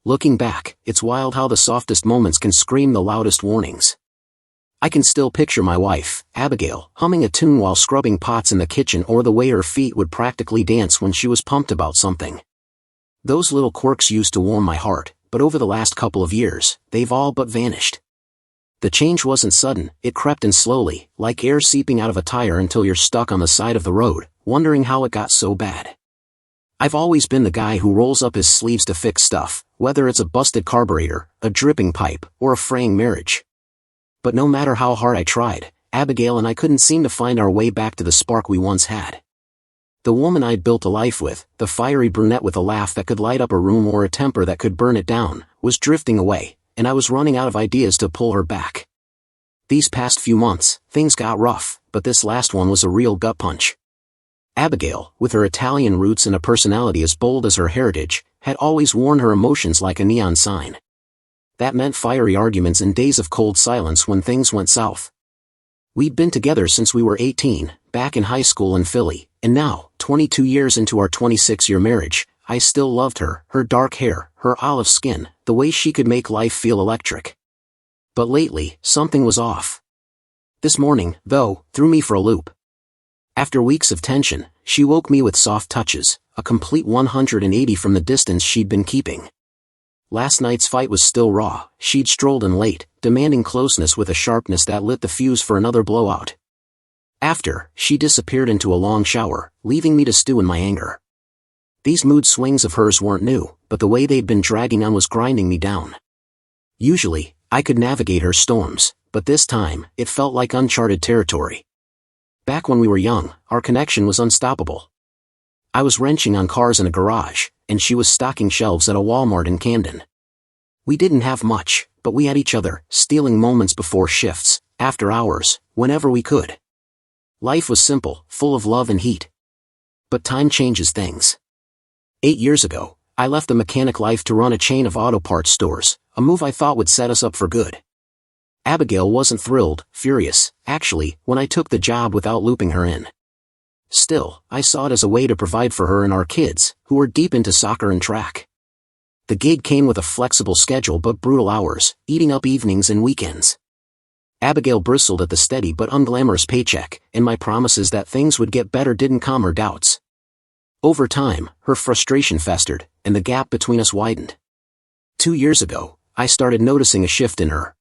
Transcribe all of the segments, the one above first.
Looking back, it's wild how the softest moments can scream the loudest warnings. I can still picture my wife, Abigail, humming a tune while scrubbing pots in the kitchen, or the way her feet would practically dance when she was pumped about something. Those little quirks used to warm my heart, but over the last couple of years, they've all but vanished. The change wasn't sudden, it crept in slowly, like air seeping out of a tire, until you're stuck on the side of the road, wondering how it got so bad. I've always been the guy who rolls up his sleeves to fix stuff, whether it's a busted carburetor, a dripping pipe, or a fraying marriage. But no matter how hard I tried, Abigail and I couldn't seem to find our way back to the spark we once had. The woman I'd built a life with, the fiery brunette with a laugh that could light up a room or a temper that could burn it down, was drifting away, and I was running out of ideas to pull her back. These past few months, things got rough, but this last one was a real gut punch. Abigail, with her Italian roots and a personality as bold as her heritage, had always worn her emotions like a neon sign. That meant fiery arguments and days of cold silence when things went south. We'd been together since we were 18, back in high school in Philly, and now, 22 years into our 26-year marriage, I still loved her, her dark hair, her olive skin, the way she could make life feel electric. But lately, something was off. This morning, though, threw me for a loop. After weeks of tension, she woke me with soft touches, a complete 180 from the distance she'd been keeping. Last night's fight was still raw. She'd strolled in late, demanding closeness with a sharpness that lit the fuse for another blowout. After, she disappeared into a long shower, leaving me to stew in my anger. These mood swings of hers weren't new, but the way they'd been dragging on was grinding me down. Usually, I could navigate her storms, but this time, it felt like uncharted territory. Back when we were young, our connection was unstoppable. I was wrenching on cars in a garage, and she was stocking shelves at a Walmart in Camden. We didn't have much, but we had each other, stealing moments before shifts, after hours, whenever we could. Life was simple, full of love and heat. But time changes things. 8 years ago, I left the mechanic life to run a chain of auto parts stores, a move I thought would set us up for good. Abigail wasn't thrilled, furious, actually, when I took the job without looping her in. Still, I saw it as a way to provide for her and our kids, who were deep into soccer and track. The gig came with a flexible schedule but brutal hours, eating up evenings and weekends. Abigail bristled at the steady but unglamorous paycheck, and my promises that things would get better didn't calm her doubts. Over time, her frustration festered, and the gap between us widened. 2 years ago, I started noticing a shift in her.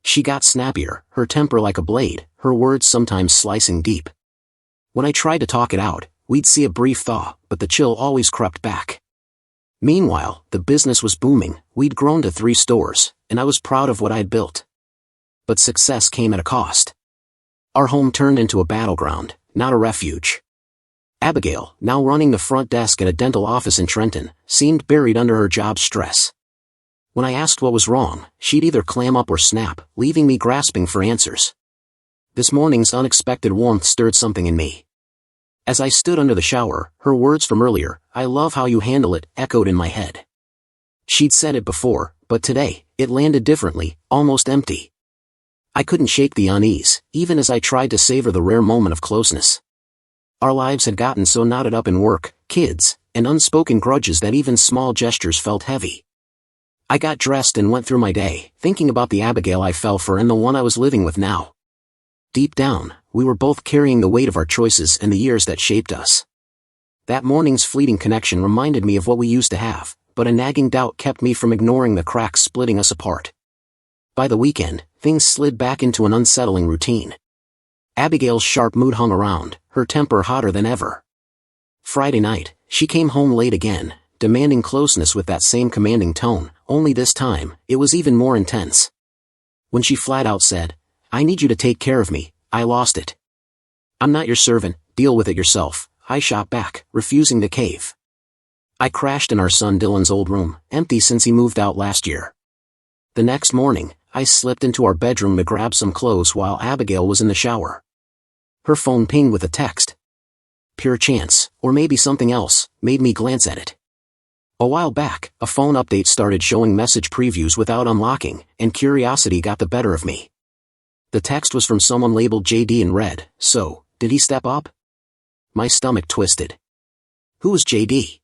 She got snappier, her temper like a blade, her words sometimes slicing deep. When I tried to talk it out, we'd see a brief thaw, but the chill always crept back. Meanwhile, the business was booming. We'd grown to 3 stores, and I was proud of what I'd built. But success came at a cost. Our home turned into a battleground, not a refuge. Abigail, now running the front desk at a dental office in Trenton, seemed buried under her job stress. When I asked what was wrong, she'd either clam up or snap, leaving me grasping for answers. This morning's unexpected warmth stirred something in me. As I stood under the shower, her words from earlier, "I love how you handle it," echoed in my head. She'd said it before, but today, it landed differently, almost empty. I couldn't shake the unease, even as I tried to savor the rare moment of closeness. Our lives had gotten so knotted up in work, kids, and unspoken grudges that even small gestures felt heavy. I got dressed and went through my day, thinking about the Abigail I fell for and the one I was living with now. Deep down, we were both carrying the weight of our choices and the years that shaped us. That morning's fleeting connection reminded me of what we used to have, but a nagging doubt kept me from ignoring the cracks splitting us apart. By the weekend, things slid back into an unsettling routine. Abigail's sharp mood hung around, her temper hotter than ever. Friday night, she came home late again, demanding closeness with that same commanding tone, only this time, it was even more intense. When she flat out said, "I need you to take care of me," I lost it. "I'm not your servant, deal with it yourself," I shot back, refusing to cave. I crashed in our son Dylan's old room, empty since he moved out last year. The next morning, I slipped into our bedroom to grab some clothes while Abigail was in the shower. Her phone pinged with a text. Pure chance, or maybe something else, made me glance at it. A while back, a phone update started showing message previews without unlocking, and curiosity got the better of me. The text was from someone labeled JD and read, "So, did he step up?" My stomach twisted. Who was JD?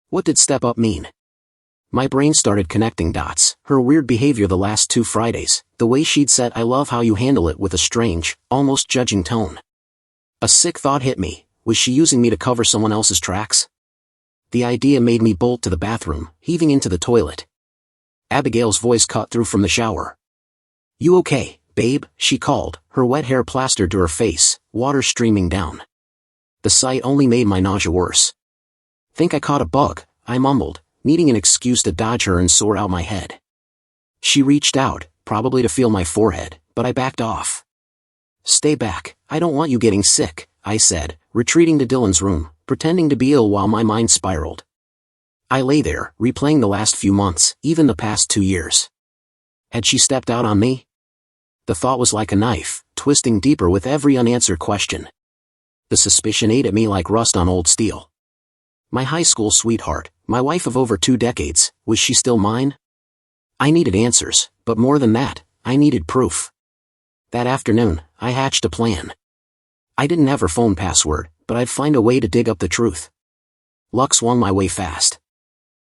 What did step up mean? My brain started connecting dots, her weird behavior the last 2 Fridays, the way she'd said "I love how you handle it" with a strange, almost judging tone. A sick thought hit me: was she using me to cover someone else's tracks? The idea made me bolt to the bathroom, heaving into the toilet. Abigail's voice cut through from the shower. "You okay, babe?" she called, her wet hair plastered to her face, water streaming down. The sight only made my nausea worse. "Think I caught a bug," I mumbled, needing an excuse to dodge her and sort out my head. She reached out, probably to feel my forehead, but I backed off. "Stay back, I don't want you getting sick," I said, retreating to Dylan's room, pretending to be ill while my mind spiraled. I lay there, replaying the last few months, even the past 2 years. Had she stepped out on me? The thought was like a knife, twisting deeper with every unanswered question. The suspicion ate at me like rust on old steel. My high school sweetheart, my wife of over 2 decades, was she still mine? I needed answers, but more than that, I needed proof. That afternoon, I hatched a plan. I didn't have her phone password, but I'd find a way to dig up the truth. Luck swung my way fast.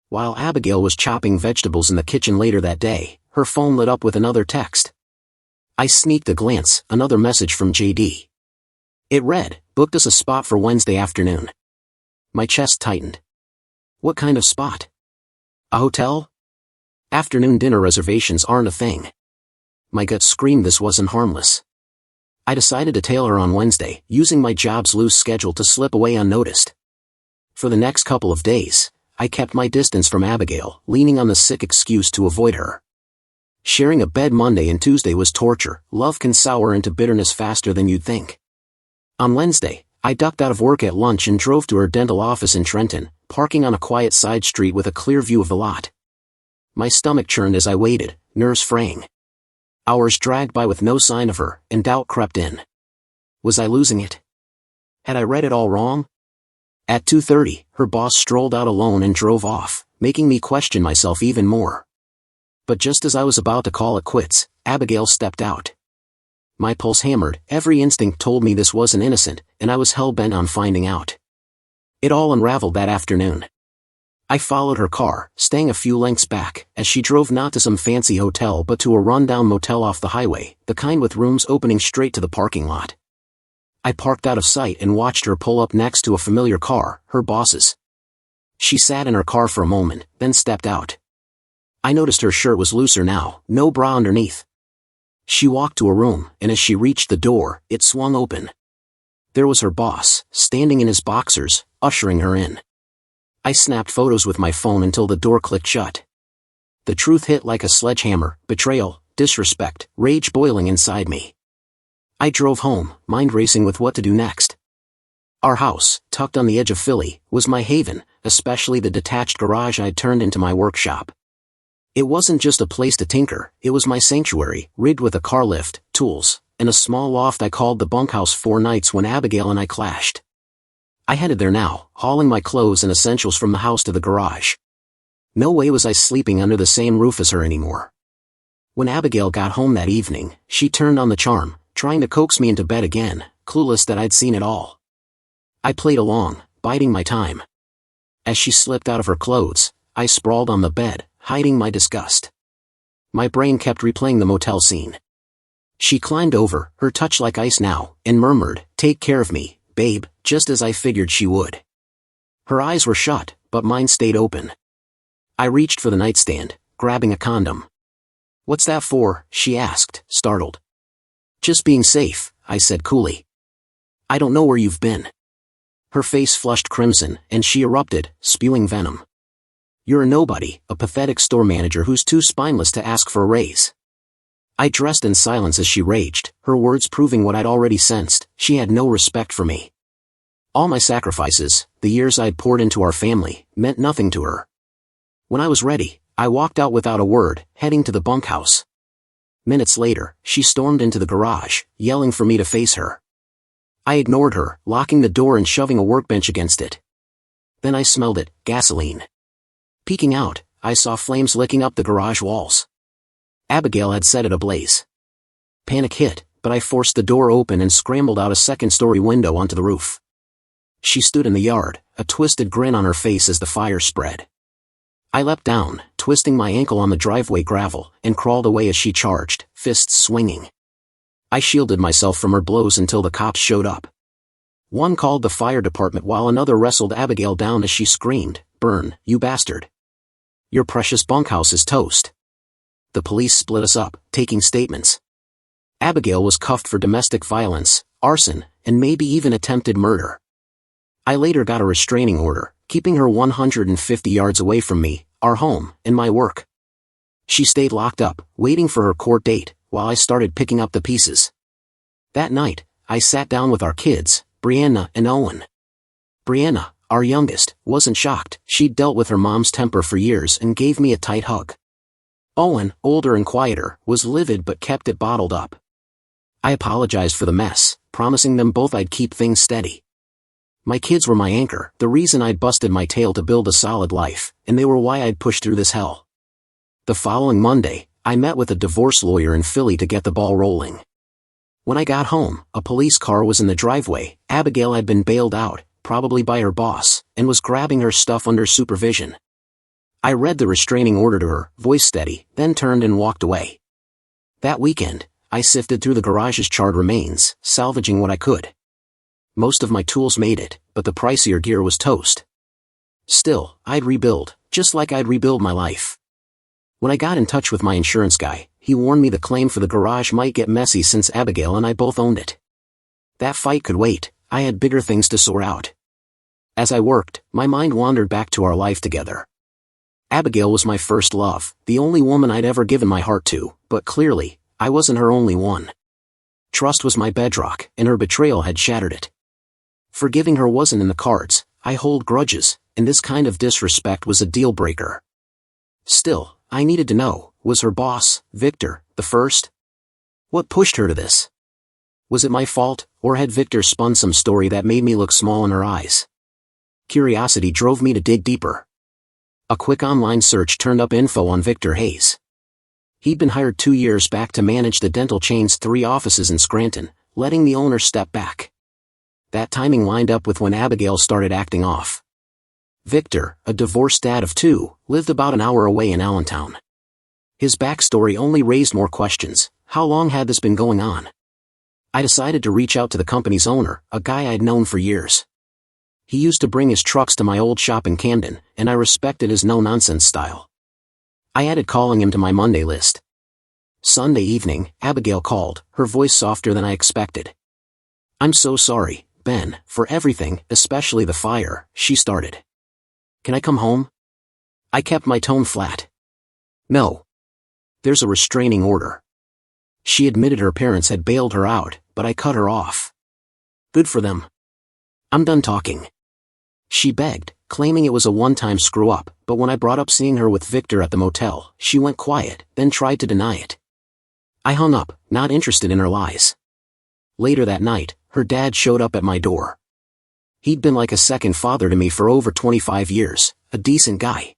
While Abigail was chopping vegetables in the kitchen later that day, her phone lit up with another text. I sneaked a glance, another message from JD. It read, "Booked us a spot for Wednesday afternoon." My chest tightened. What kind of spot? A hotel? Afternoon dinner reservations aren't a thing. My gut screamed this wasn't harmless. I decided to tail her on Wednesday, using my job's loose schedule to slip away unnoticed. For the next couple of days, I kept my distance from Abigail, leaning on the sick excuse to avoid her. Sharing a bed Monday and Tuesday was torture. Love can sour into bitterness faster than you'd think. On Wednesday, I ducked out of work at lunch and drove to her dental office in Trenton, parking on a quiet side street with a clear view of the lot. My stomach churned as I waited, nerves fraying. Hours dragged by with no sign of her, and doubt crept in. Was I losing it? Had I read it all wrong? At 2:30, her boss strolled out alone and drove off, making me question myself even more. But just as I was about to call it quits, Abigail stepped out. My pulse hammered, every instinct told me this wasn't innocent, and I was hell-bent on finding out. It all unraveled that afternoon. I followed her car, staying a few lengths back, as she drove not to some fancy hotel but to a run-down motel off the highway, the kind with rooms opening straight to the parking lot. I parked out of sight and watched her pull up next to a familiar car, her boss's. She sat in her car for a moment, then stepped out. I noticed her shirt was looser now, no bra underneath. She walked to a room, and as she reached the door, it swung open. There was her boss, standing in his boxers, ushering her in. I snapped photos with my phone until the door clicked shut. The truth hit like a sledgehammer: betrayal, disrespect, rage boiling inside me. I drove home, mind racing with what to do next. Our house, tucked on the edge of Philly, was my haven, especially the detached garage I'd turned into my workshop. It wasn't just a place to tinker, it was my sanctuary, rigged with a car lift, tools, and a small loft I called the bunkhouse 4 nights when Abigail and I clashed. I headed there now, hauling my clothes and essentials from the house to the garage. No way was I sleeping under the same roof as her anymore. When Abigail got home that evening, she turned on the charm, trying to coax me into bed again, clueless that I'd seen it all. I played along, biding my time. As she slipped out of her clothes, I sprawled on the bed, hiding my disgust. My brain kept replaying the motel scene. She climbed over, her touch like ice now, and murmured, "Take care of me, babe," just as I figured she would. Her eyes were shut, but mine stayed open. I reached for the nightstand, grabbing a condom. "What's that for?" she asked, startled. "Just being safe," I said coolly. "I don't know where you've been." Her face flushed crimson, and she erupted, spewing venom. "You're a nobody, a pathetic store manager who's too spineless to ask for a raise." I dressed in silence as she raged, her words proving what I'd already sensed: she had no respect for me. All my sacrifices, the years I'd poured into our family, meant nothing to her. When I was ready, I walked out without a word, heading to the bunkhouse. Minutes later, she stormed into the garage, yelling for me to face her. I ignored her, locking the door and shoving a workbench against it. Then I smelled it: gasoline. Peeking out, I saw flames licking up the garage walls. Abigail had set it ablaze. Panic hit, but I forced the door open and scrambled out a second-story window onto the roof. She stood in the yard, a twisted grin on her face as the fire spread. I leapt down, twisting my ankle on the driveway gravel, and crawled away as she charged, fists swinging. I shielded myself from her blows until the cops showed up. One called the fire department while another wrestled Abigail down as she screamed, "Burn, you bastard. Your precious bunkhouse is toast." The police split us up, taking statements. Abigail was cuffed for domestic violence, arson, and maybe even attempted murder. I later got a restraining order, keeping her 150 yards away from me, our home, and my work. She stayed locked up, waiting for her court date, while I started picking up the pieces. That night, I sat down with our kids, Brianna and Owen. Brianna, our youngest, wasn't shocked. She'd dealt with her mom's temper for years and gave me a tight hug. Owen, older and quieter, was livid but kept it bottled up. I apologized for the mess, promising them both I'd keep things steady. My kids were my anchor, the reason I'd busted my tail to build a solid life, and they were why I'd pushed through this hell. The following Monday, I met with a divorce lawyer in Philly to get the ball rolling. When I got home, a police car was in the driveway. Abigail had been bailed out, probably by her boss, and was grabbing her stuff under supervision. I read the restraining order to her, voice steady, then turned and walked away. That weekend, I sifted through the garage's charred remains, salvaging what I could. Most of my tools made it, but the pricier gear was toast. Still, I'd rebuild, just like I'd rebuild my life. When I got in touch with my insurance guy, he warned me the claim for the garage might get messy since Abigail and I both owned it. That fight could wait, I had bigger things to sort out. As I worked, my mind wandered back to our life together. Abigail was my first love, the only woman I'd ever given my heart to, but clearly, I wasn't her only one. Trust was my bedrock, and her betrayal had shattered it. Forgiving her wasn't in the cards. I hold grudges, and this kind of disrespect was a deal breaker. Still, I needed to know, was her boss, Victor, the first? What pushed her to this? Was it my fault, or had Victor spun some story that made me look small in her eyes? Curiosity drove me to dig deeper. A quick online search turned up info on Victor Hayes. He'd been hired 2 years back to manage the dental chain's 3 offices in Scranton, letting the owner step back. That timing lined up with when Abigail started acting off. Victor, a divorced dad of 2, lived about an hour away in Allentown. His backstory only raised more questions. How long had this been going on? I decided to reach out to the company's owner, a guy I'd known for years. He used to bring his trucks to my old shop in Camden, and I respected his no-nonsense style. I added calling him to my Monday list. Sunday evening, Abigail called, her voice softer than I expected. "I'm so sorry, Ben, for everything, especially the fire," she started. "Can I come home?" I kept my tone flat. "No. There's a restraining order." She admitted her parents had bailed her out, but I cut her off. "Good for them. I'm done talking." She begged, claiming it was a one-time screw-up, but when I brought up seeing her with Victor at the motel, she went quiet, then tried to deny it. I hung up, not interested in her lies. Later that night, her dad showed up at my door. He'd been like a second father to me for over 25 years, a decent guy.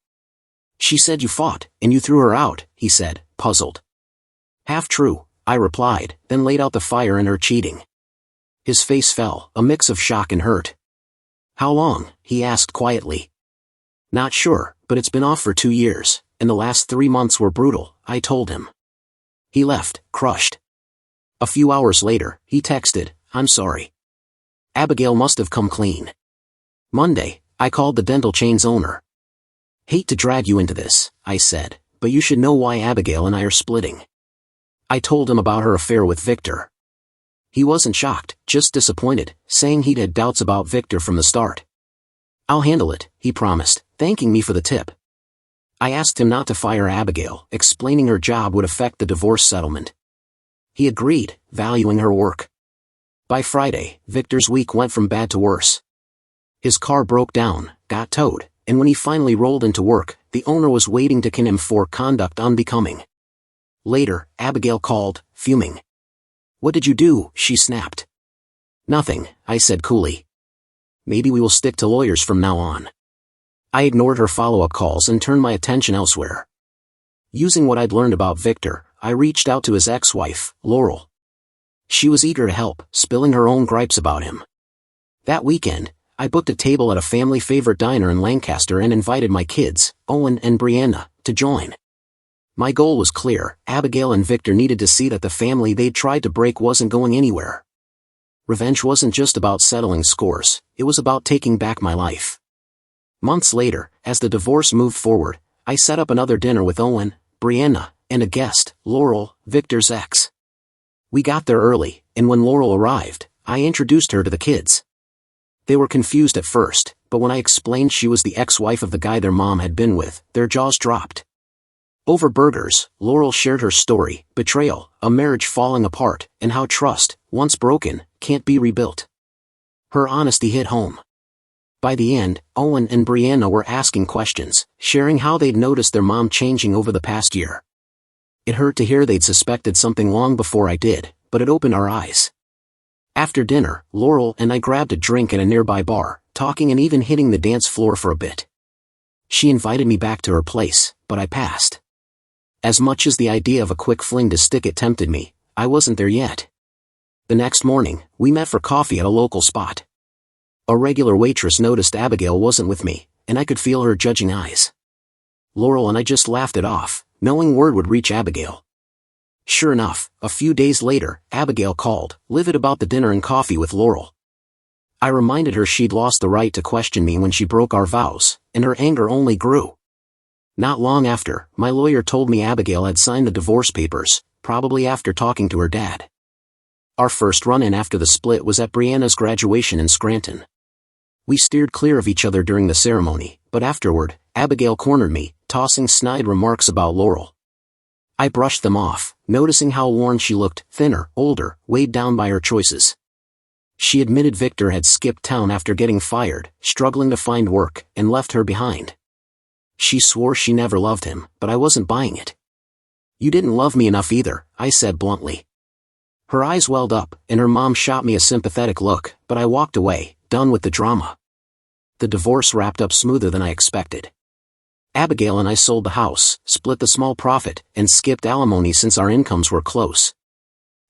"She said you fought, and you threw her out," he said, puzzled. "Half true," I replied, then laid out the fire in her cheating. His face fell, a mix of shock and hurt. "How long?" he asked quietly. "Not sure, but it's been off for 2 years, and the last 3 months were brutal," I told him. He left, crushed. A few hours later, he texted, "I'm sorry. Abigail must have come clean." Monday, I called the dental chain's owner. "Hate to drag you into this," I said, "but you should know why Abigail and I are splitting." I told him about her affair with Victor. He wasn't shocked, just disappointed, saying he'd had doubts about Victor from the start. "I'll handle it," he promised, thanking me for the tip. I asked him not to fire Abigail, explaining her job would affect the divorce settlement. He agreed, valuing her work. By Friday, Victor's week went from bad to worse. His car broke down, got towed, and when he finally rolled into work, the owner was waiting to can him for conduct unbecoming. Later, Abigail called, fuming. "What did you do?" she snapped. "Nothing," I said coolly. "Maybe we will stick to lawyers from now on." I ignored her follow-up calls and turned my attention elsewhere. Using what I'd learned about Victor, I reached out to his ex-wife, Laurel. She was eager to help, spilling her own gripes about him. That weekend, I booked a table at a family-favorite diner in Lancaster and invited my kids, Owen and Brianna, to join. My goal was clear: Abigail and Victor needed to see that the family they'd tried to break wasn't going anywhere. Revenge wasn't just about settling scores, it was about taking back my life. Months later, as the divorce moved forward, I set up another dinner with Owen, Brianna, and a guest, Laurel, Victor's ex. We got there early, and when Laurel arrived, I introduced her to the kids. They were confused at first, but when I explained she was the ex-wife of the guy their mom had been with, their jaws dropped. Over burgers, Laurel shared her story: betrayal, a marriage falling apart, and how trust, once broken, can't be rebuilt. Her honesty hit home. By the end, Owen and Brianna were asking questions, sharing how they'd noticed their mom changing over the past year. It hurt to hear they'd suspected something long before I did, but it opened our eyes. After dinner, Laurel and I grabbed a drink at a nearby bar, talking and even hitting the dance floor for a bit. She invited me back to her place, but I passed. As much as the idea of a quick fling to stick it tempted me, I wasn't there yet. The next morning, we met for coffee at a local spot. A regular waitress noticed Abigail wasn't with me, and I could feel her judging eyes. Laurel and I just laughed it off, knowing word would reach Abigail. Sure enough, a few days later, Abigail called, livid about the dinner and coffee with Laurel. I reminded her she'd lost the right to question me when she broke our vows, and her anger only grew. Not long after, my lawyer told me Abigail had signed the divorce papers, probably after talking to her dad. Our first run-in after the split was at Brianna's graduation in Scranton. We steered clear of each other during the ceremony, but afterward, Abigail cornered me, tossing snide remarks about Laurel. I brushed them off, noticing how worn she looked, thinner, older, weighed down by her choices. She admitted Victor had skipped town after getting fired, struggling to find work, and left her behind. She swore she never loved him, but I wasn't buying it. "You didn't love me enough either," I said bluntly. Her eyes welled up, and her mom shot me a sympathetic look, but I walked away, done with the drama. The divorce wrapped up smoother than I expected. Abigail and I sold the house, split the small profit, and skipped alimony since our incomes were close.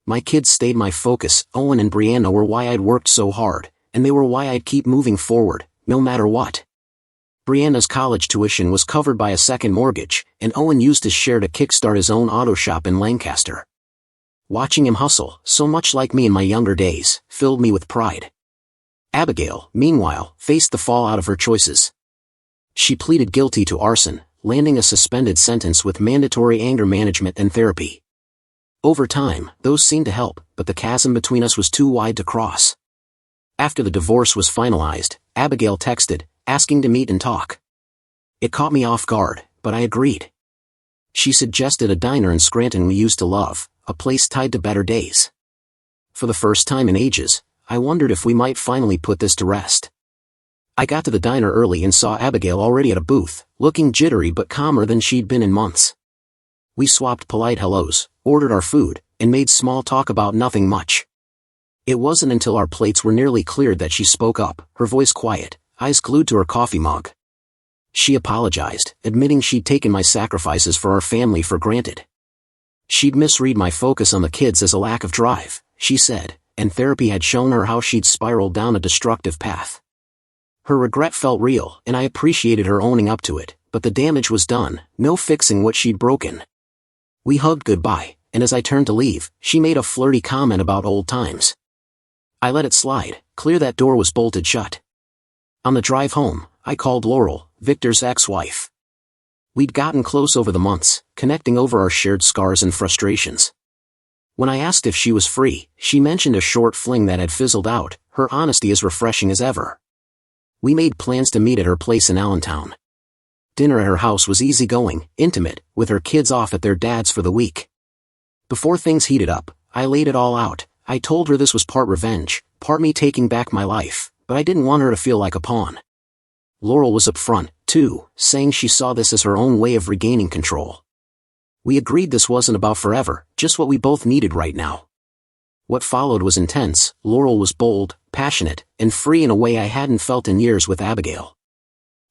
My kids stayed my focus. Owen and Brianna were why I'd worked so hard, and they were why I'd keep moving forward, no matter what. Brianna's college tuition was covered by a second mortgage, and Owen used his share to kickstart his own auto shop in Lancaster. Watching him hustle, so much like me in my younger days, filled me with pride. Abigail, meanwhile, faced the fallout of her choices. She pleaded guilty to arson, landing a suspended sentence with mandatory anger management and therapy. Over time, those seemed to help, but the chasm between us was too wide to cross. After the divorce was finalized, Abigail texted, asking to meet and talk. It caught me off guard, but I agreed. She suggested a diner in Scranton we used to love, a place tied to better days. For the first time in ages, I wondered if we might finally put this to rest. I got to the diner early and saw Abigail already at a booth, looking jittery but calmer than she'd been in months. We swapped polite hellos, ordered our food, and made small talk about nothing much. It wasn't until our plates were nearly cleared that she spoke up, her voice quiet, eyes glued to her coffee mug. She apologized, admitting she'd taken my sacrifices for our family for granted. She'd misread my focus on the kids as a lack of drive, she said, and therapy had shown her how she'd spiraled down a destructive path. Her regret felt real, and I appreciated her owning up to it, but the damage was done, no fixing what she'd broken. We hugged goodbye, and as I turned to leave, she made a flirty comment about old times. I let it slide, clear that door was bolted shut. On the drive home, I called Laurel, Victor's ex-wife. We'd gotten close over the months, connecting over our shared scars and frustrations. When I asked if she was free, she mentioned a short fling that had fizzled out, her honesty as refreshing as ever. We made plans to meet at her place in Allentown. Dinner at her house was easygoing, intimate, with her kids off at their dad's for the week. Before things heated up, I laid it all out. I told her this was part revenge, part me taking back my life, but I didn't want her to feel like a pawn. Laurel was upfront, too, saying she saw this as her own way of regaining control. We agreed this wasn't about forever, just what we both needed right now. What followed was intense. Laurel was bold, passionate, and free in a way I hadn't felt in years with Abigail.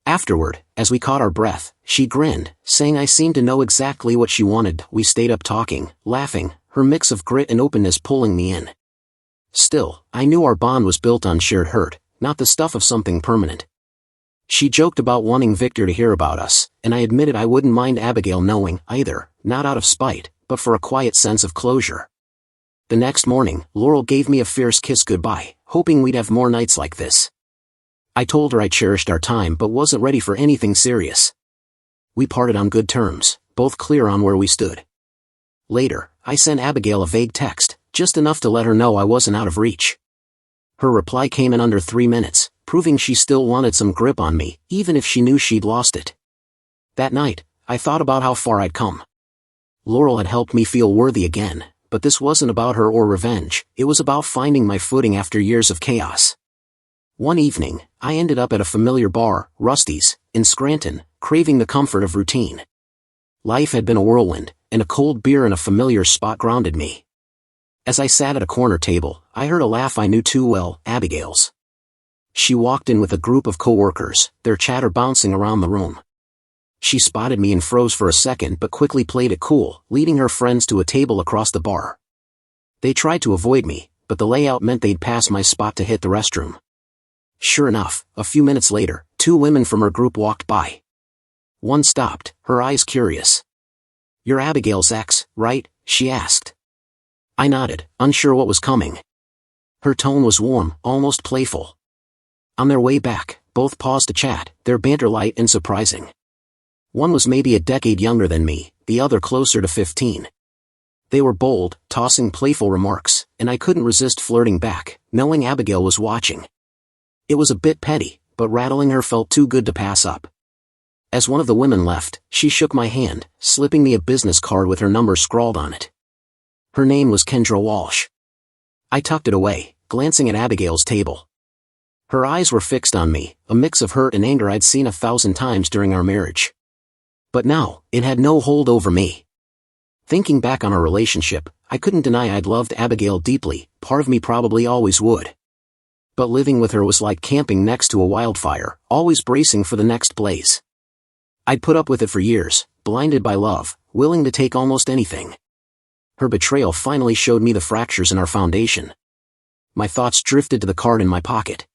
Afterward, as we caught our breath, she grinned, saying I seemed to know exactly what she wanted. We stayed up talking, laughing, her mix of grit and openness pulling me in. Still, I knew our bond was built on shared hurt, not the stuff of something permanent. She joked about wanting Victor to hear about us, and I admitted I wouldn't mind Abigail knowing, either, not out of spite, but for a quiet sense of closure. The next morning, Laurel gave me a fierce kiss goodbye, hoping we'd have more nights like this. I told her I cherished our time but wasn't ready for anything serious. We parted on good terms, both clear on where we stood. Later, I sent Abigail a vague text, just enough to let her know I wasn't out of reach. Her reply came in under 3 minutes, proving she still wanted some grip on me, even if she knew she'd lost it. That night, I thought about how far I'd come. Laurel had helped me feel worthy again, but this wasn't about her or revenge, it was about finding my footing after years of chaos. One evening, I ended up at a familiar bar, Rusty's, in Scranton, craving the comfort of routine. Life had been a whirlwind, and a cold beer in a familiar spot grounded me. As I sat at a corner table, I heard a laugh I knew too well, Abigail's. She walked in with a group of co-workers, their chatter bouncing around the room. She spotted me and froze for a second but quickly played it cool, leading her friends to a table across the bar. They tried to avoid me, but the layout meant they'd pass my spot to hit the restroom. Sure enough, a few minutes later, 2 women from her group walked by. One stopped, her eyes curious. "You're Abigail's ex, right?" she asked. I nodded, unsure what was coming. Her tone was warm, almost playful. On their way back, both paused to chat, their banter light and surprising. One was maybe a decade younger than me, the other closer to 15. They were bold, tossing playful remarks, and I couldn't resist flirting back, knowing Abigail was watching. It was a bit petty, but rattling her felt too good to pass up. As one of the women left, she shook my hand, slipping me a business card with her number scrawled on it. Her name was Kendra Walsh. I tucked it away, glancing at Abigail's table. Her eyes were fixed on me, a mix of hurt and anger I'd seen 1,000 times during our marriage. But now, it had no hold over me. Thinking back on our relationship, I couldn't deny I'd loved Abigail deeply, part of me probably always would. But living with her was like camping next to a wildfire, always bracing for the next blaze. I'd put up with it for years, blinded by love, willing to take almost anything. Her betrayal finally showed me the fractures in our foundation. My thoughts drifted to the card in my pocket.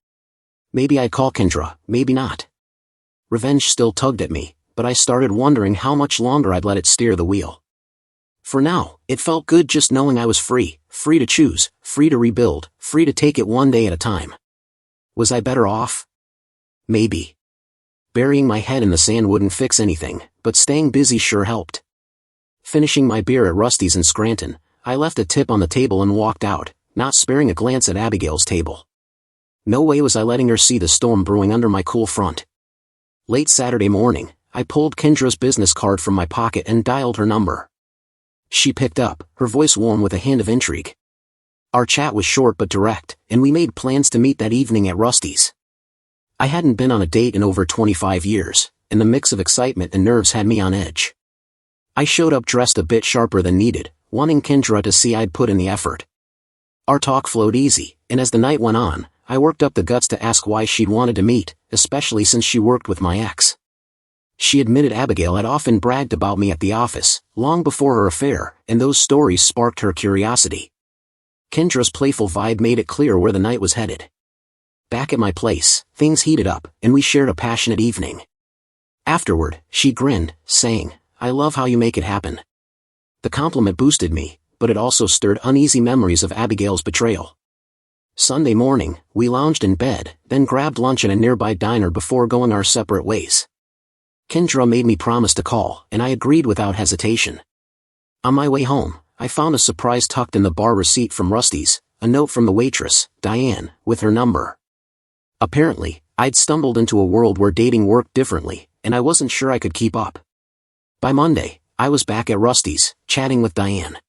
Maybe I'd call Kendra, maybe not. Revenge still tugged at me, but I started wondering how much longer I'd let it steer the wheel. For now, it felt good just knowing I was free to choose, free to rebuild, free to take it one day at a time. Was I better off? Maybe. Burying my head in the sand wouldn't fix anything, but staying busy sure helped. Finishing my beer at Rusty's in Scranton, I left a tip on the table and walked out, not sparing a glance at Abigail's table. No way was I letting her see the storm brewing under my cool front. Late Saturday morning, I pulled Kendra's business card from my pocket and dialed her number. She picked up, her voice warm with a hint of intrigue. Our chat was short but direct, and we made plans to meet that evening at Rusty's. I hadn't been on a date in over 25 years, and the mix of excitement and nerves had me on edge. I showed up dressed a bit sharper than needed, wanting Kendra to see I'd put in the effort. Our talk flowed easy, and as the night went on, I worked up the guts to ask why she'd wanted to meet, especially since she worked with my ex. She admitted Abigail had often bragged about me at the office, long before her affair, and those stories sparked her curiosity. Kendra's playful vibe made it clear where the night was headed. Back at my place, things heated up, and we shared a passionate evening. Afterward, she grinned, saying, "I love how you make it happen." The compliment boosted me, but it also stirred uneasy memories of Abigail's betrayal. Sunday morning, we lounged in bed, then grabbed lunch at a nearby diner before going our separate ways. Kendra made me promise to call, and I agreed without hesitation. On my way home, I found a surprise tucked in the bar receipt from Rusty's, a note from the waitress, Diane, with her number. Apparently, I'd stumbled into a world where dating worked differently, and I wasn't sure I could keep up. By Monday, I was back at Rusty's, chatting with Diane.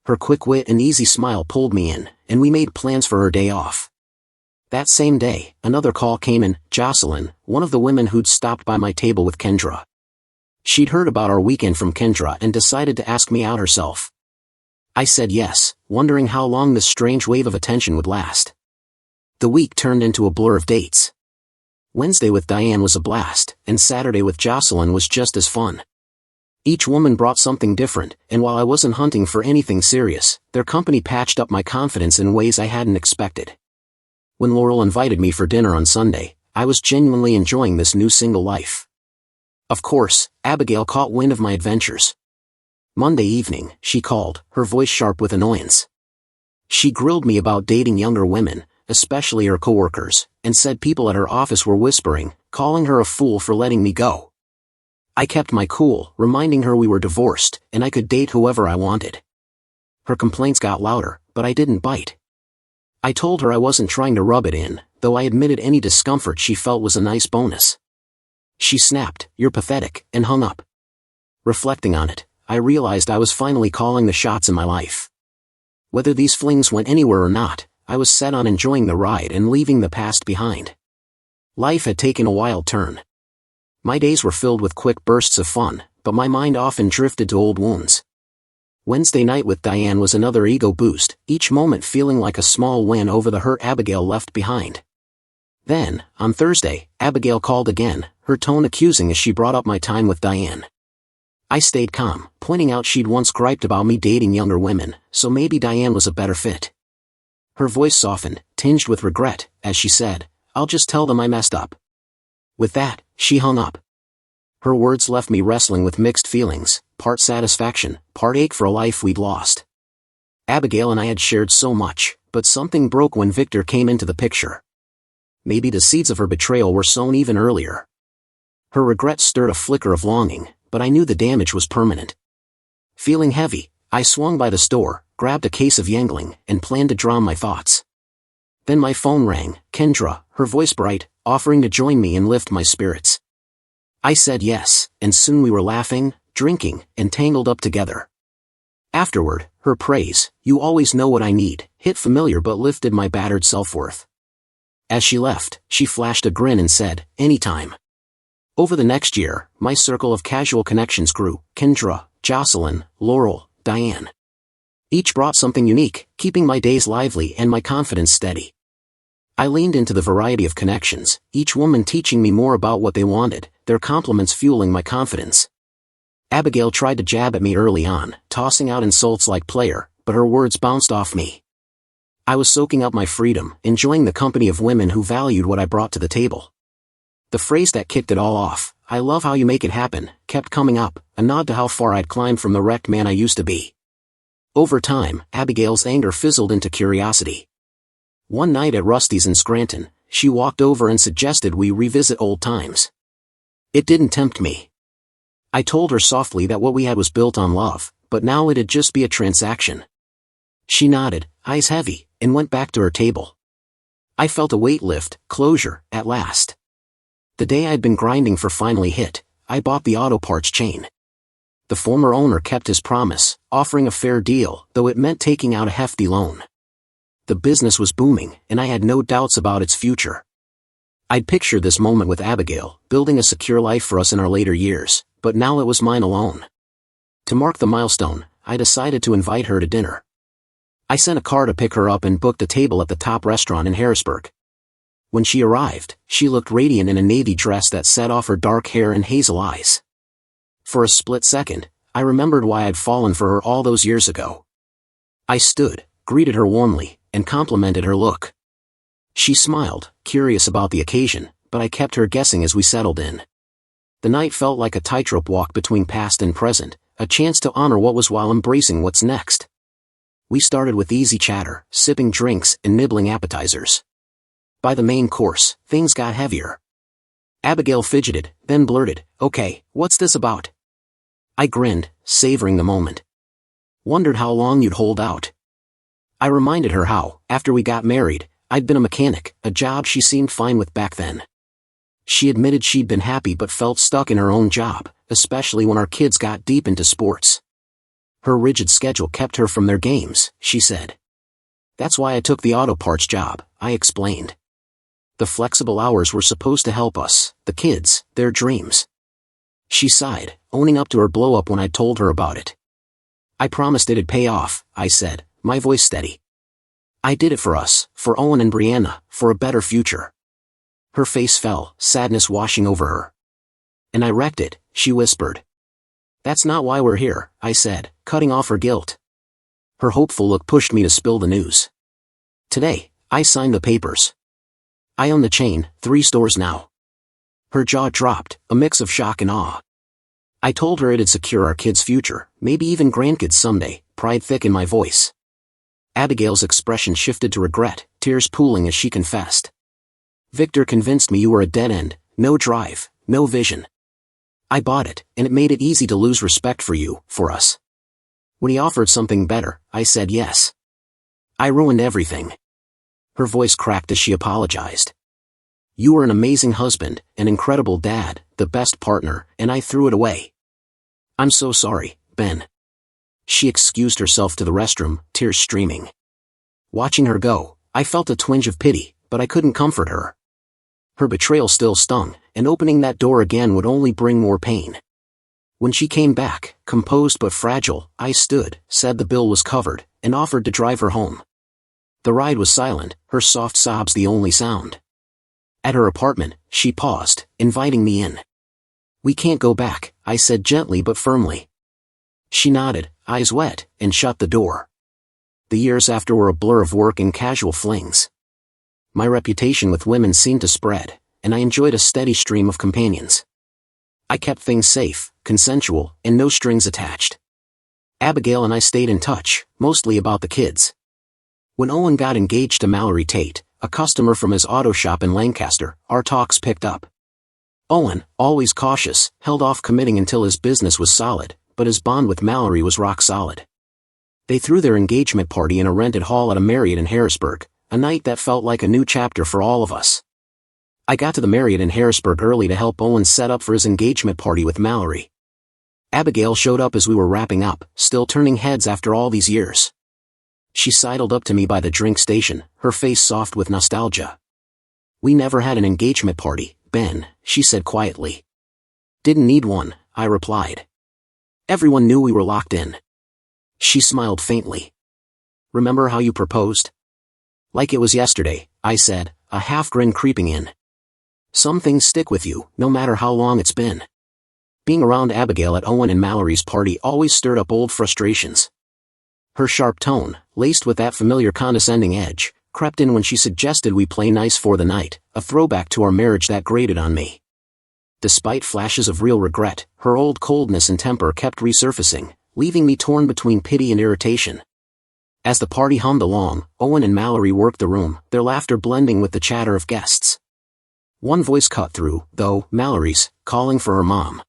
Her quick wit and easy smile pulled me in, and we made plans for her day off. That same day, another call came in, Jocelyn, one of the women who'd stopped by my table with Kendra. She'd heard about our weekend from Kendra and decided to ask me out herself. I said yes, wondering how long this strange wave of attention would last. The week turned into a blur of dates. Wednesday with Diane was a blast, and Saturday with Jocelyn was just as fun. Each woman brought something different, and while I wasn't hunting for anything serious, their company patched up my confidence in ways I hadn't expected. When Laurel invited me for dinner on Sunday, I was genuinely enjoying this new single life. Of course, Abigail caught wind of my adventures. Monday evening, she called, her voice sharp with annoyance. She grilled me about dating younger women, especially her coworkers, and said people at her office were whispering, calling her a fool for letting me go. I kept my cool, reminding her we were divorced, and I could date whoever I wanted. Her complaints got louder, but I didn't bite. I told her I wasn't trying to rub it in, though I admitted any discomfort she felt was a nice bonus. She snapped, "You're pathetic," and hung up. Reflecting on it, I realized I was finally calling the shots in my life. Whether these flings went anywhere or not, I was set on enjoying the ride and leaving the past behind. Life had taken a wild turn. My days were filled with quick bursts of fun, but my mind often drifted to old wounds. Wednesday night with Diane was another ego boost, each moment feeling like a small win over the hurt Abigail left behind. Then, on Thursday, Abigail called again, her tone accusing as she brought up my time with Diane. I stayed calm, pointing out she'd once griped about me dating younger women, so maybe Diane was a better fit. Her voice softened, tinged with regret, as she said, "I'll just tell them I messed up." With that, she hung up. Her words left me wrestling with mixed feelings, part satisfaction, part ache for a life we'd lost. Abigail and I had shared so much, but something broke when Victor came into the picture. Maybe the seeds of her betrayal were sown even earlier. Her regret stirred a flicker of longing, but I knew the damage was permanent. Feeling heavy, I swung by the store, grabbed a case of Yangling, and planned to drown my thoughts. Then my phone rang, Kendra, her voice bright, offering to join me and lift my spirits. I said yes, and soon we were laughing, drinking, and tangled up together. Afterward, her praise, "You always know what I need," hit familiar but lifted my battered self-worth. As she left, she flashed a grin and said, "Anytime." Over the next year, my circle of casual connections grew, Kendra, Jocelyn, Laurel, Diane. Each brought something unique, keeping my days lively and my confidence steady. I leaned into the variety of connections, each woman teaching me more about what they wanted, their compliments fueling my confidence. Abigail tried to jab at me early on, tossing out insults like "player," but her words bounced off me. I was soaking up my freedom, enjoying the company of women who valued what I brought to the table. The phrase that kicked it all off, "I love how you make it happen," kept coming up, a nod to how far I'd climbed from the wrecked man I used to be. Over time, Abigail's anger fizzled into curiosity. One night at Rusty's in Scranton, she walked over and suggested we revisit old times. It didn't tempt me. I told her softly that what we had was built on love, but now it'd just be a transaction. She nodded, eyes heavy, and went back to her table. I felt a weight lift, closure, at last. The day I'd been grinding for finally hit. I bought the auto parts chain. The former owner kept his promise, offering a fair deal, though it meant taking out a hefty loan. The business was booming, and I had no doubts about its future. I'd pictured this moment with Abigail, building a secure life for us in our later years, but now it was mine alone. To mark the milestone, I decided to invite her to dinner. I sent a car to pick her up and booked a table at the top restaurant in Harrisburg. When she arrived, she looked radiant in a navy dress that set off her dark hair and hazel eyes. For a split second, I remembered why I'd fallen for her all those years ago. I stood, greeted her warmly, and complimented her look. She smiled, curious about the occasion, but I kept her guessing as we settled in. The night felt like a tightrope walk between past and present, a chance to honor what was while embracing what's next. We started with easy chatter, sipping drinks and nibbling appetizers. By the main course, things got heavier. Abigail fidgeted, then blurted, "Okay, what's this about?" I grinned, savoring the moment. "Wondered how long you'd hold out." I reminded her how, after we got married, I'd been a mechanic, a job she seemed fine with back then. She admitted she'd been happy but felt stuck in her own job, especially when our kids got deep into sports. Her rigid schedule kept her from their games, she said. "That's why I took the auto parts job," I explained. The flexible hours were supposed to help us, the kids, their dreams. She sighed, owning up to her blow-up when I told her about it. "I promised it'd pay off," I said, my voice steady. "I did it for us, for Owen and Brianna, for a better future." Her face fell, sadness washing over her. "And I wrecked it," she whispered. "That's not why we're here," I said, cutting off her guilt. Her hopeful look pushed me to spill the news. "Today, I signed the papers. I own the chain, 3 stores now. Her jaw dropped, a mix of shock and awe. I told her it'd secure our kids' future, maybe even grandkids someday, pride thick in my voice. Abigail's expression shifted to regret, tears pooling as she confessed. Victor convinced me you were a dead end, no drive, no vision. I bought it, and it made it easy to lose respect for you, for us. When he offered something better, I said yes. I ruined everything. Her voice cracked as she apologized. You were an amazing husband, an incredible dad, the best partner, and I threw it away. I'm so sorry, Ben. She excused herself to the restroom, tears streaming. Watching her go, I felt a twinge of pity, but I couldn't comfort her. Her betrayal still stung, and opening that door again would only bring more pain. When she came back, composed but fragile, I stood, said the bill was covered, and offered to drive her home. The ride was silent, her soft sobs the only sound. At her apartment, she paused, inviting me in. We can't go back, I said gently but firmly. She nodded, eyes wet, and shut the door. The years after were a blur of work and casual flings. My reputation with women seemed to spread, and I enjoyed a steady stream of companions. I kept things safe, consensual, and no strings attached. Abigail and I stayed in touch, mostly about the kids. When Owen got engaged to Mallory Tate, a customer from his auto shop in Lancaster, our talks picked up. Owen, always cautious, held off committing until his business was solid, but his bond with Mallory was rock solid. They threw their engagement party in a rented hall at a Marriott in Harrisburg, a night that felt like a new chapter for all of us. I got to the Marriott in Harrisburg early to help Owen set up for his engagement party with Mallory. Abigail showed up as we were wrapping up, still turning heads after all these years. She sidled up to me by the drink station, her face soft with nostalgia. We never had an engagement party, Ben, she said quietly. Didn't need one, I replied. Everyone knew we were locked in. She smiled faintly. Remember how you proposed? Like it was yesterday, I said, a half-grin creeping in. Some things stick with you, no matter how long it's been. Being around Abigail at Owen and Mallory's party always stirred up old frustrations. Her sharp tone, laced with that familiar condescending edge, crept in when she suggested we play nice for the night, a throwback to our marriage that grated on me. Despite flashes of real regret, her old coldness and temper kept resurfacing, leaving me torn between pity and irritation. As the party hummed along, Owen and Mallory worked the room, their laughter blending with the chatter of guests. One voice cut through, though, Mallory's, calling for her mom.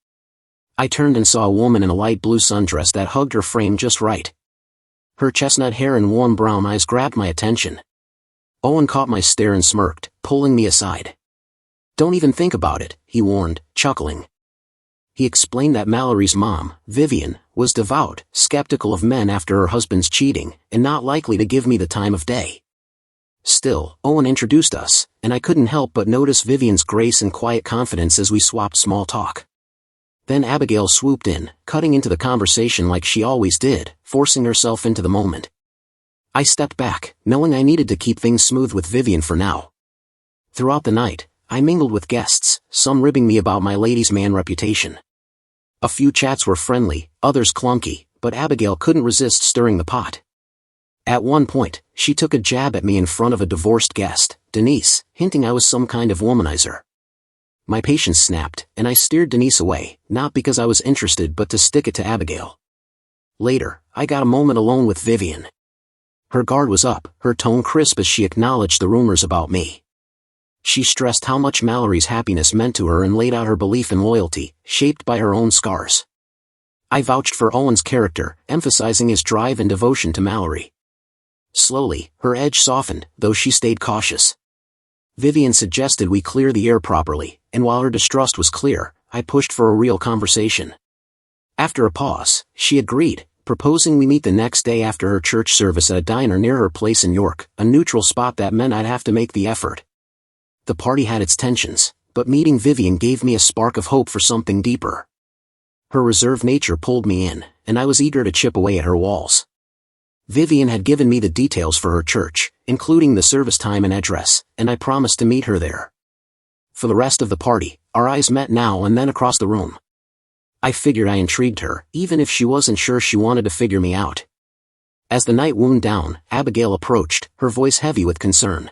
I turned and saw a woman in a light blue sundress that hugged her frame just right. Her chestnut hair and warm brown eyes grabbed my attention. Owen caught my stare and smirked, pulling me aside. Don't even think about it, he warned, chuckling. He explained that Mallory's mom, Vivian, was devout, skeptical of men after her husband's cheating, and not likely to give me the time of day. Still, Owen introduced us, and I couldn't help but notice Vivian's grace and quiet confidence as we swapped small talk. Then Abigail swooped in, cutting into the conversation like she always did, forcing herself into the moment. I stepped back, knowing I needed to keep things smooth with Vivian for now. Throughout the night, I mingled with guests, some ribbing me about my ladies' man reputation. A few chats were friendly, others clunky, but Abigail couldn't resist stirring the pot. At one point, she took a jab at me in front of a divorced guest, Denise, hinting I was some kind of womanizer. My patience snapped, and I steered Denise away, not because I was interested but to stick it to Abigail. Later, I got a moment alone with Vivian. Her guard was up, her tone crisp as she acknowledged the rumors about me. She stressed how much Mallory's happiness meant to her and laid out her belief in loyalty, shaped by her own scars. I vouched for Owen's character, emphasizing his drive and devotion to Mallory. Slowly, her edge softened, though she stayed cautious. Vivian suggested we clear the air properly, and while her distrust was clear, I pushed for a real conversation. After a pause, she agreed, proposing we meet the next day after her church service at a diner near her place in York, a neutral spot that meant I'd have to make the effort. The party had its tensions, but meeting Vivian gave me a spark of hope for something deeper. Her reserved nature pulled me in, and I was eager to chip away at her walls. Vivian had given me the details for her church, including the service time and address, and I promised to meet her there. For the rest of the party, our eyes met now and then across the room. I figured I intrigued her, even if she wasn't sure she wanted to figure me out. As the night wound down, Abigail approached, her voice heavy with concern.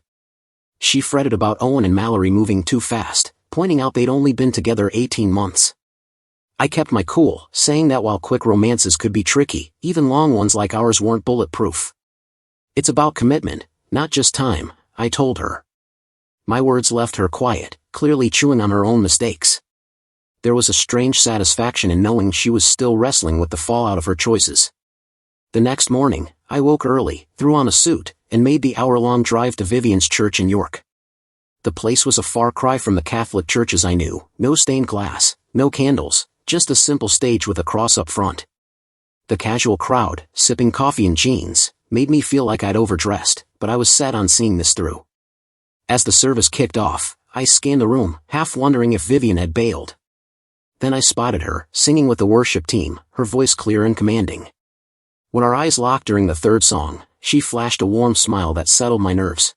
She fretted about Owen and Mallory moving too fast, pointing out they'd only been together 18 months. I kept my cool, saying that while quick romances could be tricky, even long ones like ours weren't bulletproof. It's about commitment, not just time, I told her. My words left her quiet, clearly chewing on her own mistakes. There was a strange satisfaction in knowing she was still wrestling with the fallout of her choices. The next morning, I woke early, threw on a suit, and made the hour-long drive to Vivian's church in York. The place was a far cry from the Catholic churches I knew, no stained glass, no candles, just a simple stage with a cross up front. The casual crowd, sipping coffee in jeans, made me feel like I'd overdressed, but I was set on seeing this through. As the service kicked off, I scanned the room, half wondering if Vivian had bailed. Then I spotted her, singing with the worship team, her voice clear and commanding. When our eyes locked during the third song, she flashed a warm smile that settled my nerves.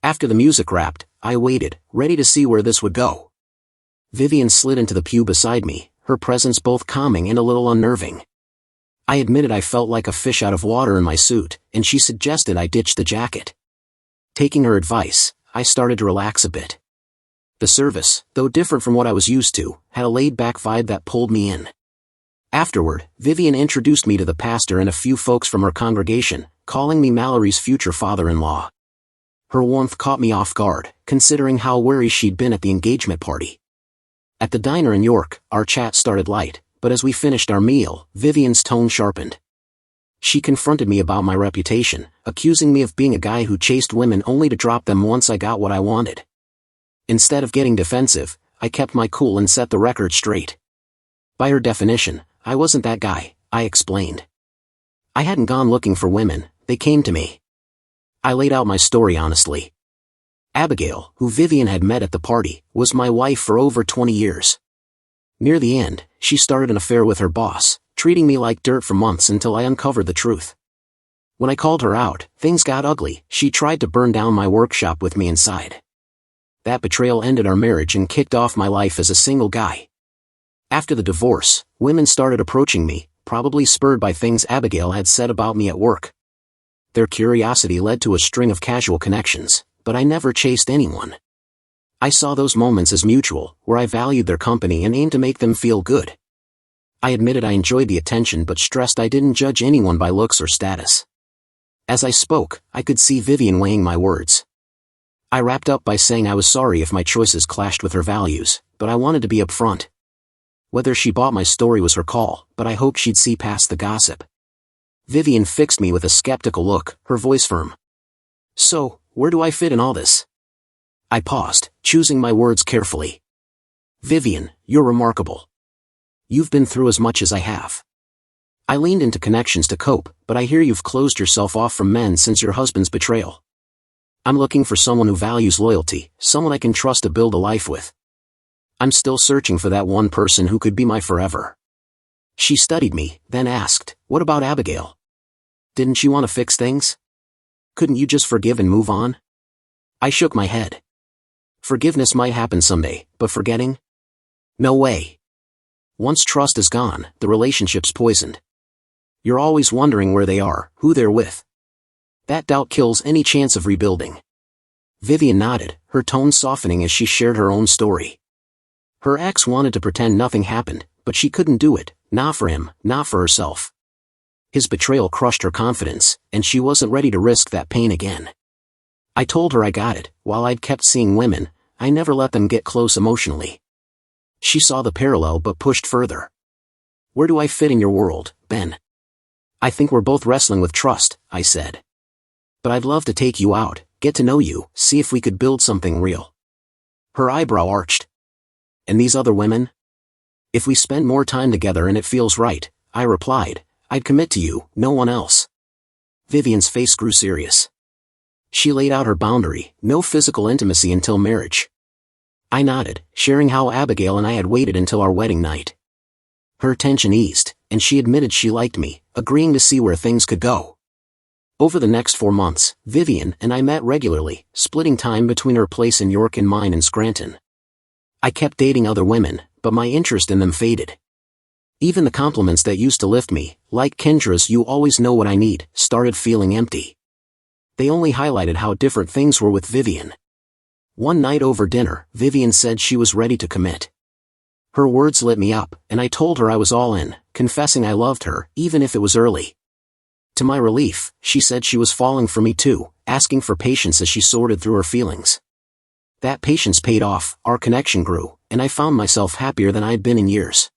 After the music wrapped, I waited, ready to see where this would go. Vivian slid into the pew beside me, her presence both calming and a little unnerving. I admitted I felt like a fish out of water in my suit, and she suggested I ditch the jacket. Taking her advice, I started to relax a bit. The service, though different from what I was used to, had a laid-back vibe that pulled me in. Afterward, Vivian introduced me to the pastor and a few folks from her congregation, calling me Mallory's future father-in-law. Her warmth caught me off guard, considering how wary she'd been at the engagement party. At the diner in York, our chat started light, but as we finished our meal, Vivian's tone sharpened. She confronted me about my reputation, accusing me of being a guy who chased women only to drop them once I got what I wanted. Instead of getting defensive, I kept my cool and set the record straight. By her definition, I wasn't that guy, I explained. I hadn't gone looking for women, they came to me. I laid out my story honestly. Abigail, who Vivian had met at the party, was my wife for over 20 years. Near the end, she started an affair with her boss, treating me like dirt for months until I uncovered the truth. When I called her out, things got ugly. She tried to burn down my workshop with me inside. That betrayal ended our marriage and kicked off my life as a single guy. After the divorce, women started approaching me, probably spurred by things Abigail had said about me at work. Their curiosity led to a string of casual connections, but I never chased anyone. I saw those moments as mutual, where I valued their company and aimed to make them feel good. I admitted I enjoyed the attention but stressed I didn't judge anyone by looks or status. As I spoke, I could see Vivian weighing my words. I wrapped up by saying I was sorry if my choices clashed with her values, but I wanted to be upfront. Whether she bought my story was her call, but I hoped she'd see past the gossip. Vivian fixed me with a skeptical look, her voice firm. So, where do I fit in all this? I paused, choosing my words carefully. Vivian, you're remarkable. You've been through as much as I have. I leaned into connections to cope, but I hear you've closed yourself off from men since your husband's betrayal. I'm looking for someone who values loyalty, someone I can trust to build a life with. I'm still searching for that one person who could be my forever. She studied me, then asked, what about Abigail? Didn't you want to fix things? Couldn't you just forgive and move on? I shook my head. Forgiveness might happen someday, but forgetting? No way. Once trust is gone, the relationship's poisoned. You're always wondering where they are, who they're with. That doubt kills any chance of rebuilding. Vivian nodded, her tone softening as she shared her own story. Her ex wanted to pretend nothing happened, but she couldn't do it, not for him, not for herself. His betrayal crushed her confidence, and she wasn't ready to risk that pain again. I told her I got it. While I'd kept seeing women, I never let them get close emotionally. She saw the parallel but pushed further. Where do I fit in your world, Ben? I think we're both wrestling with trust, I said. But I'd love to take you out, get to know you, see if we could build something real. Her eyebrow arched. And these other women? If we spend more time together and it feels right, I replied, I'd commit to you, no one else. Vivian's face grew serious. She laid out her boundary, no physical intimacy until marriage. I nodded, sharing how Abigail and I had waited until our wedding night. Her tension eased, and she admitted she liked me, agreeing to see where things could go. Over the next 4 months, Vivian and I met regularly, splitting time between her place in York and mine in Scranton. I kept dating other women, but my interest in them faded. Even the compliments that used to lift me, like Kendra's "you always know what I need," started feeling empty. They only highlighted how different things were with Vivian. One night over dinner, Vivian said she was ready to commit. Her words lit me up, and I told her I was all in, confessing I loved her, even if it was early. To my relief, she said she was falling for me too, asking for patience as she sorted through her feelings. That patience paid off, our connection grew, and I found myself happier than I'd been in years.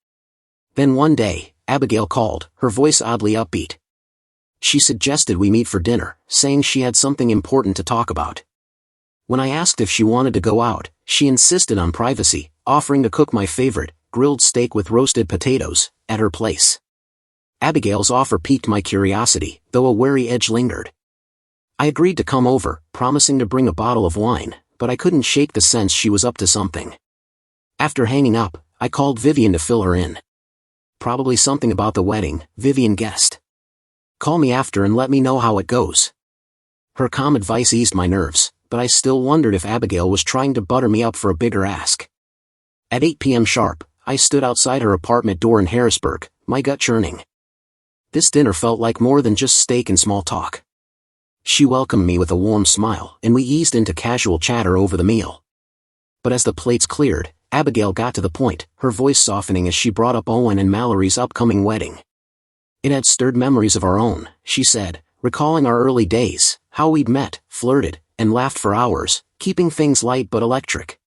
Then one day, Abigail called, her voice oddly upbeat. She suggested we meet for dinner, saying she had something important to talk about. When I asked if she wanted to go out, she insisted on privacy, offering to cook my favorite, grilled steak with roasted potatoes, at her place. Abigail's offer piqued my curiosity, though a wary edge lingered. I agreed to come over, promising to bring a bottle of wine, but I couldn't shake the sense she was up to something. After hanging up, I called Vivian to fill her in. Probably something about the wedding, Vivian guessed. Call me after and let me know how it goes. Her calm advice eased my nerves, but I still wondered if Abigail was trying to butter me up for a bigger ask. At 8 p.m. sharp, I stood outside her apartment door in Harrisburg, my gut churning. This dinner felt like more than just steak and small talk. She welcomed me with a warm smile, and we eased into casual chatter over the meal. But as the plates cleared, Abigail got to the point, her voice softening as she brought up Owen and Mallory's upcoming wedding. It had stirred memories of our own, she said, recalling our early days, how we'd met, flirted, and laughed for hours, keeping things light but electric.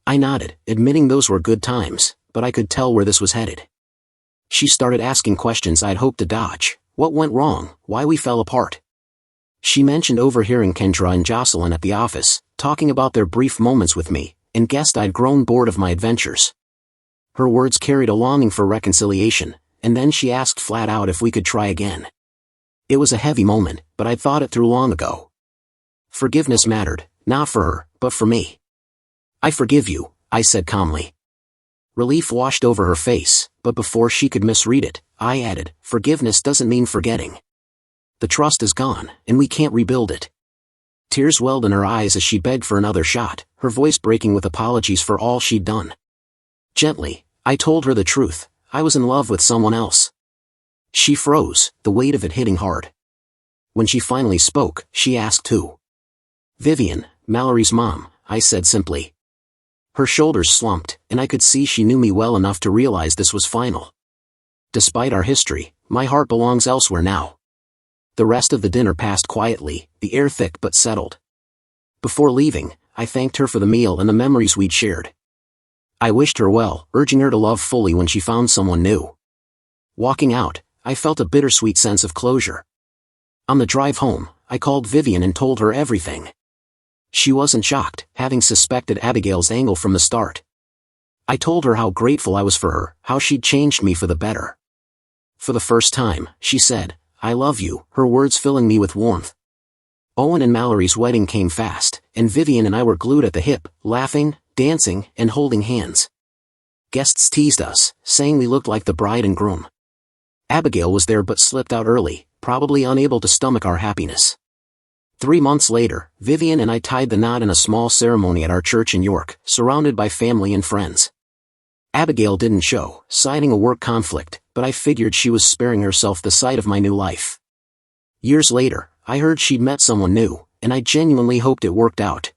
I nodded, admitting those were good times, but I could tell where this was headed. She started asking questions I'd hoped to dodge. What went wrong, why we fell apart. She mentioned overhearing Kendra and Jocelyn at the office, talking about their brief moments with me, and guessed I'd grown bored of my adventures. Her words carried a longing for reconciliation, and then she asked flat out if we could try again. It was a heavy moment, but I'd thought it through long ago. Forgiveness mattered, not for her, but for me. I forgive you, I said calmly. Relief washed over her face, but before she could misread it, I added, forgiveness doesn't mean forgetting. The trust is gone, and we can't rebuild it. Tears welled in her eyes as she begged for another shot, her voice breaking with apologies for all she'd done. Gently, I told her the truth, I was in love with someone else. She froze, the weight of it hitting hard. When she finally spoke, she asked who. Vivian, Mallory's mom, I said simply. Her shoulders slumped, and I could see she knew me well enough to realize this was final. Despite our history, my heart belongs elsewhere now. The rest of the dinner passed quietly, the air thick but settled. Before leaving, I thanked her for the meal and the memories we'd shared. I wished her well, urging her to love fully when she found someone new. Walking out, I felt a bittersweet sense of closure. On the drive home, I called Vivian and told her everything. She wasn't shocked, having suspected Abigail's angle from the start. I told her how grateful I was for her, how she'd changed me for the better. For the first time, she said, I love you, her words filling me with warmth. Owen and Mallory's wedding came fast, and Vivian and I were glued at the hip, laughing, dancing, and holding hands. Guests teased us, saying we looked like the bride and groom. Abigail was there but slipped out early, probably unable to stomach our happiness. 3 months later, Vivian and I tied the knot in a small ceremony at our church in York, surrounded by family and friends. Abigail didn't show, citing a work conflict, but I figured she was sparing herself the sight of my new life. Years later, I heard she'd met someone new, and I genuinely hoped it worked out.